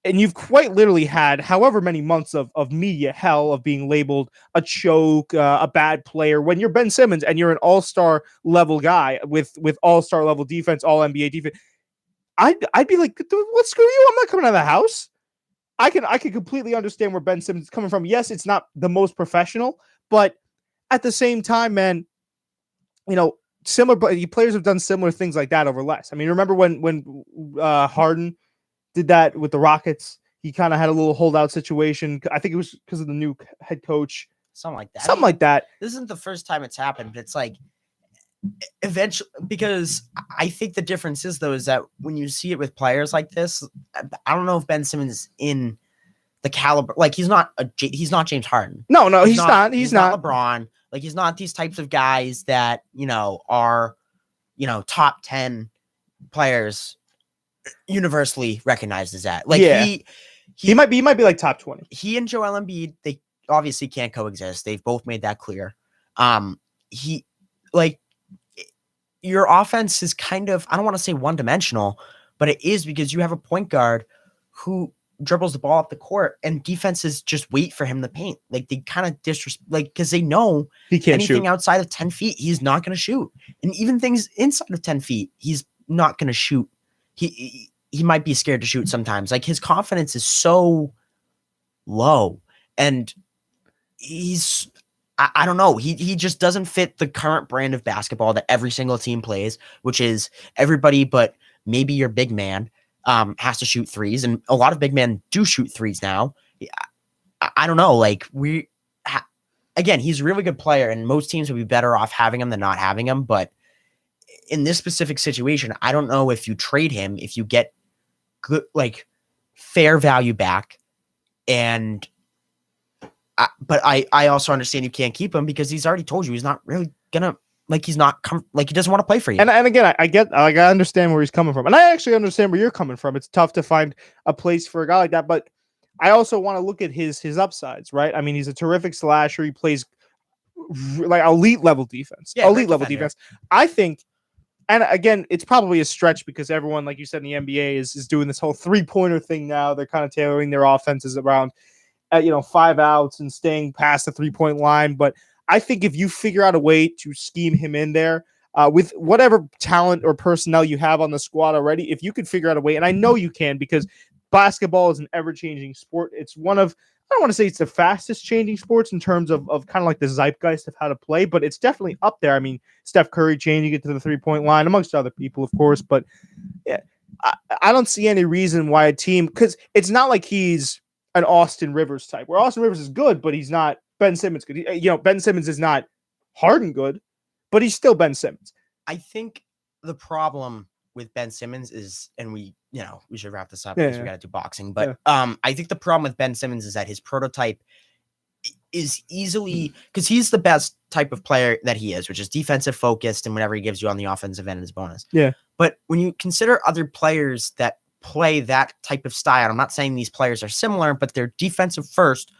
you've quite literally had however many months of media hell of being labeled a choke, a bad player, when you're Ben Simmons and you're an all-star level guy with all-star level defense, all NBA defense, I'd be like, what, screw you? I'm not coming out of the house. I can completely understand where Ben Simmons is coming from. Yes, it's not the most professional, but at the same time, man, you know, players have done similar things like that over less. I mean, remember when Harden did that with the Rockets? He kind of had a little holdout situation. I think it was because of the new head coach. Something like that. Like that. This isn't the first time it's happened, but it's like eventually, because I think the difference is though, is that when you see it with players like this, I don't know if Ben Simmons is in the caliber, like he's not James Harden. No, he's not. He's not LeBron. Like he's not these types of guys that, are, top 10 players universally recognized as that. Like he might be like top 20. He and Joel Embiid, they obviously can't coexist. They've both made that clear. Your offense is kind of, I don't want to say one-dimensional, but it is because you have a point guard who dribbles the ball up the court and defenses just wait for him to paint. Like they kind of because they know he can't anything shoot outside of 10 feet, he's not going to shoot. And even things inside of 10 feet, he's not going to shoot. He might be scared to shoot sometimes. Like his confidence is so low, and I don't know. He just doesn't fit the current brand of basketball that every single team plays, which is everybody but maybe your big man has to shoot threes, and a lot of big men do shoot threes now. I don't know. Like again, he's a really good player, and most teams would be better off having him than not having him. But in this specific situation, I don't know if you trade him, if you get good, like fair value back. And but I also understand you can't keep him because he's already told you he's not really gonna he's not he doesn't want to play for you. And again, I understand where he's coming from, and I actually understand where you're coming from. It's tough to find a place for a guy like that, but I also want to look at his upsides, right? I mean, he's a terrific slasher. He plays like elite level defense. Yeah, elite level defense. I think, and again, it's probably a stretch because everyone, like you said, in the NBA is doing this whole 3-pointer thing now. They're kind of tailoring their offenses around 5 outs and staying past the 3-point line. But I think if you figure out a way to scheme him in there with whatever talent or personnel you have on the squad already, if you could figure out a way, and I know you can because basketball is an ever-changing sport. It's one of, I don't want to say it's the fastest changing sports in terms of kind of like the zeitgeist of how to play, but it's definitely up there. I mean, Steph Curry changing it to the 3-point line, amongst other people, of course. But yeah, I don't see any reason why a team, because it's not like he's an Austin Rivers type, where Austin Rivers is good, but he's not Ben Simmons good. Ben Simmons is not Harden good, but he's still Ben Simmons. I think the problem with Ben Simmons is, and we should wrap this up because we got to do boxing. But I think the problem with Ben Simmons is that his prototype is easily, because he's the best type of player that he is, which is defensive focused and whatever he gives you on the offensive end is bonus. Yeah. But when you consider other players that play that type of style, I'm not saying these players are similar, but they're defensive first,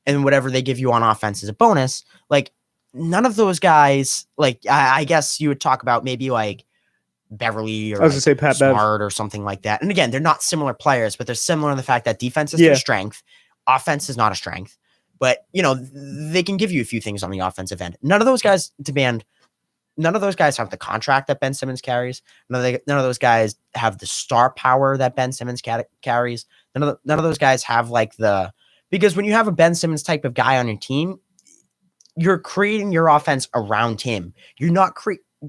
and whatever they give you on offense is a bonus. Like none of those guys, like I guess you would talk about maybe like Beverly or I was gonna say Pat Smart Bev. or something like that. And again, they're not similar players, but they're similar in the fact that defense is their strength. Offense is not a strength, but they can give you a few things on the offensive end. None of those guys have the contract that Ben Simmons carries. None of those guys have the star power that Ben Simmons carries. None of those guys have because when you have a Ben Simmons type of guy on your team, you're creating your offense around him. You're not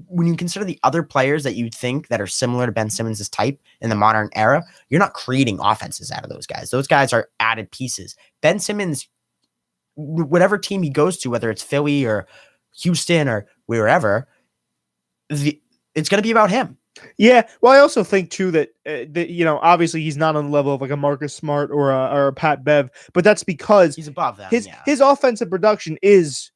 when you consider the other players that you think that are similar to Ben Simmons' type in the modern era, you're not creating offenses out of those guys. Those guys are added pieces. Ben Simmons, whatever team he goes to, whether it's Philly or Houston or wherever, it's going to be about him. Yeah. Well, I also think too that obviously he's not on the level of like a Marcus Smart or a Pat Bev, but that's because he's above them. His offensive production is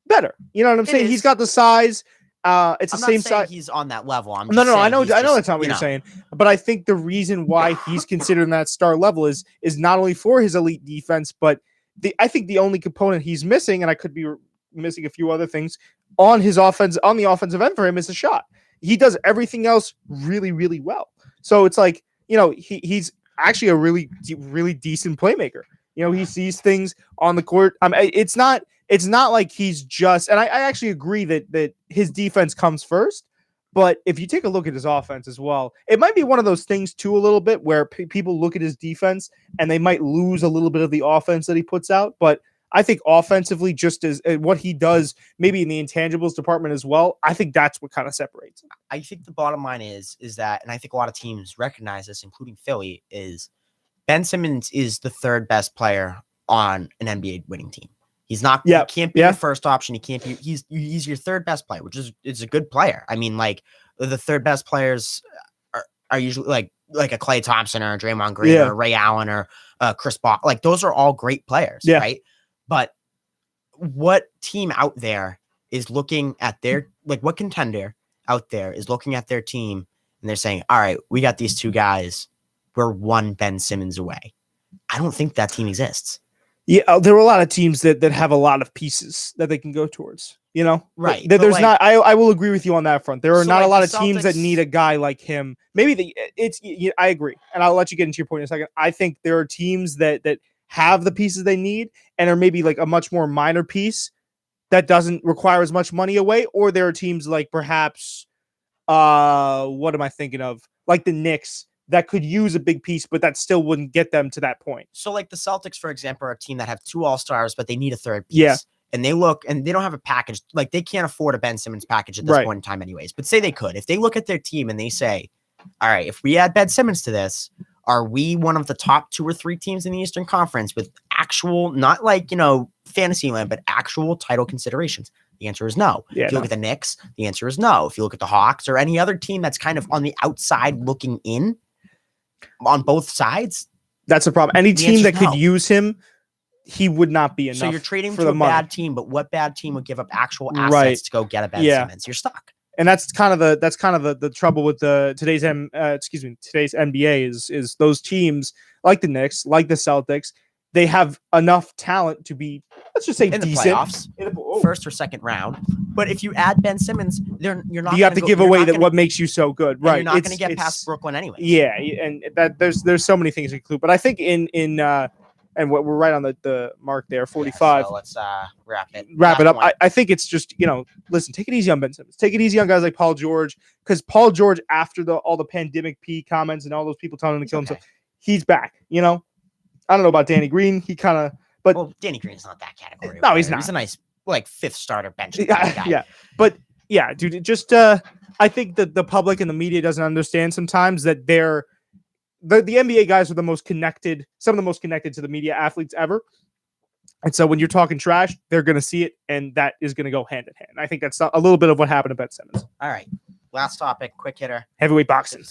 better. You know what I'm saying? He's got the size. It's the same size. He's on that level. No. I know that's not what you're saying, but I think the reason why he's considered in that star level is not only for his elite defense, but I think the only component he's missing, and I could be missing a few other things on the offensive end for him, is the shot. He does everything else really, really well. So it's like, he's actually a really, really decent playmaker. He sees things on the court. It's not like he's just, and I actually agree that his defense comes first. But if you take a look at his offense as well, it might be one of those things too, a little bit where people look at his defense and they might lose a little bit of the offense that he puts out. But I think offensively, just as what he does, maybe in the intangibles department as well, I think that's what kind of separates him. I think the bottom line is that, and I think a lot of teams recognize this, including Philly, is Ben Simmons is the third best player on an NBA winning team. He's not. He can't be the first option. He can't be. He's your third best player, which is a good player. I mean, like the third best players are usually like a Klay Thompson or a Draymond Green or Ray Allen or Chris Paul. Like those are all great players, right? But what team out there is looking at what contender out there is looking at their team and they're saying, all right, we got these two guys. We're one Ben Simmons away. I don't think that team exists. Yeah, there are a lot of teams that have a lot of pieces that they can go towards, Right. There's not, I will agree with you on that front. There are not a lot of teams that need a guy like him. Maybe I agree. And I'll let you get into your point in a second. I think there are teams that have the pieces they need and are maybe like a much more minor piece that doesn't require as much money away. Or there are teams like perhaps, what am I thinking of? Like the Knicks that could use a big piece, but that still wouldn't get them to that point. So like the Celtics, for example, are a team that have two all-stars, but they need a third piece. Yeah. And they look, and they don't have a package. Like they can't afford a Ben Simmons package at this point in time anyways. But say they could. If they look at their team and they say, all right, if we add Ben Simmons to this, are we one of the top 2 or 3 teams in the Eastern Conference with actual, not like, fantasy land, but actual title considerations? The answer is no. If you look at the Knicks, the answer is no. If you look at the Hawks or any other team that's kind of on the outside looking in on both sides, That's the problem. Any team that could use him, he would not be enough. So you're trading for to the a money. bad team, but what bad team would give up actual assets to go get a Ben Simmons? You're stuck. And that's kind of the trouble with today's NBA is those teams like the Knicks, like the Celtics, they have enough talent to be, let's just say, in decent. The playoffs, first or second round. But if you add Ben Simmons, you're not. You have to give away what makes you so good, right? You're not going to get past Brooklyn anyway. Yeah, and that there's so many things to include. But I think in and what we're right on the mark there, 45. Yeah, so let's wrap it up. I think it's just, listen, take it easy on Ben Simmons. Take it easy on guys like Paul George, because Paul George, after all the pandemic P comments and all those people telling him to kill himself, he's back. I don't know about Danny Green. He kind of, but Danny Green's not that category. No, he's not. He's a nice fifth starter bench. Yeah, but yeah, dude, just I think that the public and the media doesn't understand sometimes that the NBA guys are some of the most connected to the media athletes ever. And so when you're talking trash, they're going to see it, and that is going to go hand in hand. I think that's a little bit of what happened to Ben Simmons. All right. Last topic, quick hitter. Heavyweight boxing.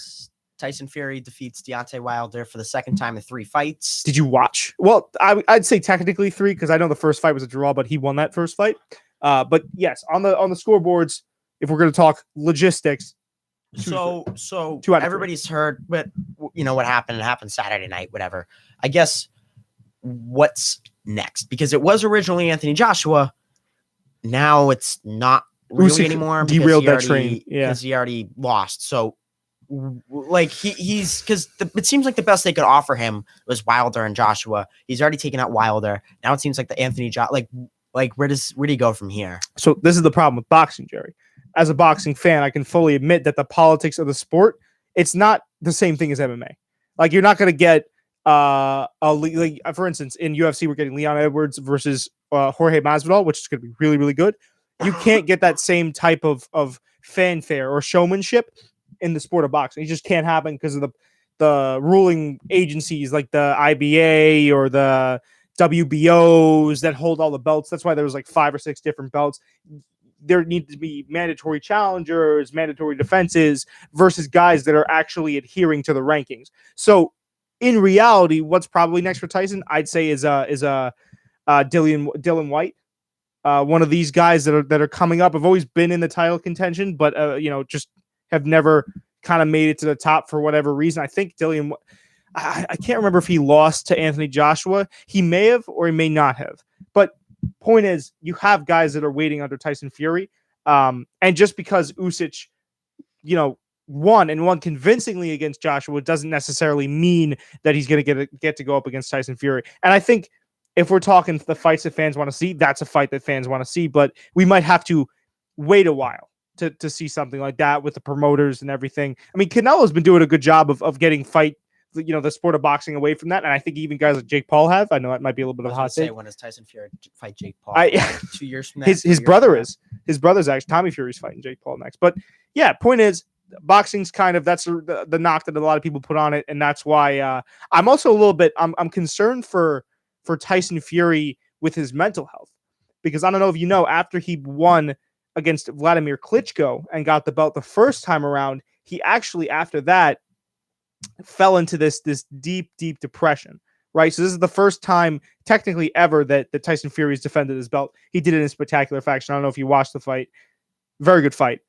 Tyson Fury defeats Deontay Wilder for the second time in 3 fights. Did you watch? Well, I'd say technically 3, because I know the first fight was a draw, but he won that first fight. But yes, on the scoreboards, if we're going to talk logistics. So everybody's heard, but what happened? It happened Saturday night, whatever. I guess what's next? Because it was originally Anthony Joshua. Now it's not really anymore. Derailed that train. Yeah. Because he already lost. So he's because it seems like the best they could offer him was Wilder and Joshua. He's already taken out Wilder. Now it seems like the Anthony where do you go from here? So this is the problem with boxing, Jerry. As a boxing fan, I can fully admit that the politics of the sport, it's not the same thing as MMA. Like, you're not going to get for instance, in UFC, we're getting Leon Edwards versus Jorge Masvidal, which is going to be really, really good. You can't get that same type of fanfare or showmanship in the sport of boxing. It just can't happen because of the ruling agencies like the IBA or the WBOs that hold all the belts. That's why there was 5 or 6 different belts. There need to be mandatory challengers, mandatory defenses versus guys that are actually adhering to the rankings. So in reality, what's probably next for Tyson, I'd say is Dylan White. One of these guys that are coming up have always been in the title contention, but just have never kind of made it to the top for whatever reason. I think Dylan, I can't remember if he lost to Anthony Joshua. He may have or he may not have. But point is, you have guys that are waiting under Tyson Fury. And just because Usyk, won convincingly against Joshua doesn't necessarily mean that he's going to get to go up against Tyson Fury. And I think if we're talking the fights that fans want to see, that's a fight that fans want to see. But we might have to wait a while to see something like that with the promoters and everything. I mean, Canelo's been doing a good job of getting the sport of boxing away from that. And I think even guys like Jake Paul have. I know that might be a little bit of a hot take. When does Tyson Fury fight Jake Paul? 2 years from now? His brother is. His brother's actually, Tommy Fury's fighting Jake Paul next. But yeah, point is, boxing's kind of, that's the knock that a lot of people put on it. And that's why I'm also a little bit, I'm concerned for Tyson Fury with his mental health. Because I don't know if you know, after he won against Vladimir Klitschko and got the belt the first time around, he actually, after that, fell into this deep depression, right? So this is the first time technically ever that Tyson Fury has defended his belt. He did it in spectacular fashion. I don't know if you watched the fight. Very good fight.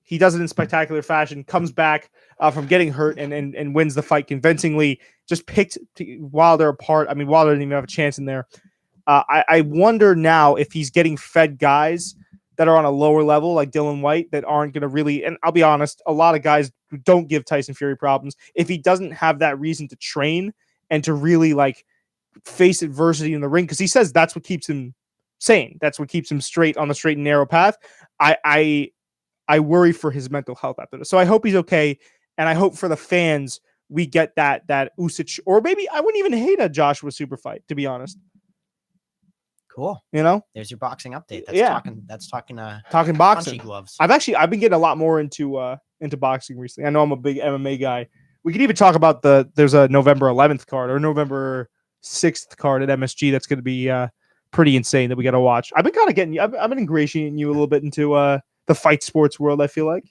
He does it in spectacular fashion, comes back from getting hurt and wins the fight convincingly, just picked Wilder apart. I mean, Wilder didn't even have a chance in there. I wonder now if he's getting fed guys that are on a lower level, like Dylan White, that aren't going to really, and I'll be honest, a lot of guys don't give Tyson Fury problems. If he doesn't have that reason to train and to really face adversity in the ring, because he says that's what keeps him sane. That's what keeps him straight on the straight and narrow path. I worry for his mental health after this. So I hope he's okay. And I hope for the fans, we get that Usyk, or maybe I wouldn't even hate a Joshua super fight, to be honest. Cool. There's your boxing update. That's talking boxing gloves. I've been getting a lot more into boxing recently. I know I'm a big MMA guy. We could even talk about there's a November 11th card or November 6th card at MSG that's going to be pretty insane that we got to watch. I've been kind of getting I've been ingratiating you a little bit into the fight sports world, I feel like.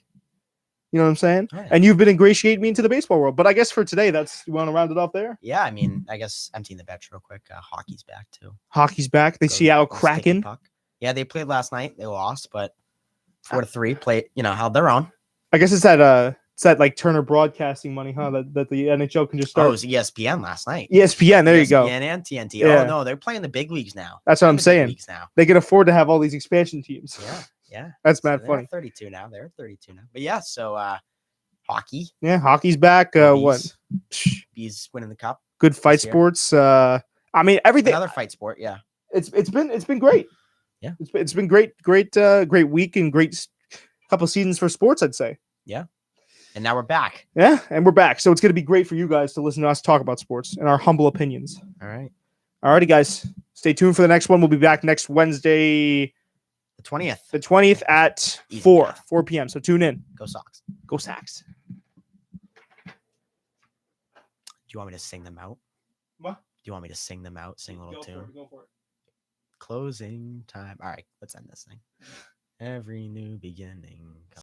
You know what I'm saying? Oh, yeah. And you've been ingratiating me into the baseball world. But I guess for today, you want to round it off there? Yeah, I mean, I guess emptying the bench real quick. Hockey's back too. Hockey's back. They Seattle Kraken. Yeah, they played last night. They lost, but 4-3. Held their own. I guess it's that like Turner Broadcasting money, huh? That the NHL can just start. Oh, it was ESPN last night. ESPN, there you go. ESPN and TNT. Yeah. Oh no, they're playing the big leagues now. That's what I'm saying. Leagues now. They can afford to have all these expansion teams. Yeah. That's mad funny. 32 now. They're 32 now. But yeah, so hockey. Yeah, hockey's back. What? Bees winning the cup. Good fight sports. I mean everything. Another fight sport. Yeah. It's been great. Yeah. It's been great week and great couple seasons for sports, I'd say. Yeah. And now we're back. Yeah, and we're back. So it's going to be great for you guys to listen to us talk about sports and our humble opinions. All right. Alrighty, guys. Stay tuned for the next one. We'll be back next Wednesday, the 20th. The 20th at 4 p.m. So tune in. Go Sox. Go Sox. Do you want me to sing them out? What? Do you want me to sing them out? Sing a little tune? Go for it. Closing time. All right, let's end this thing. Every new beginning.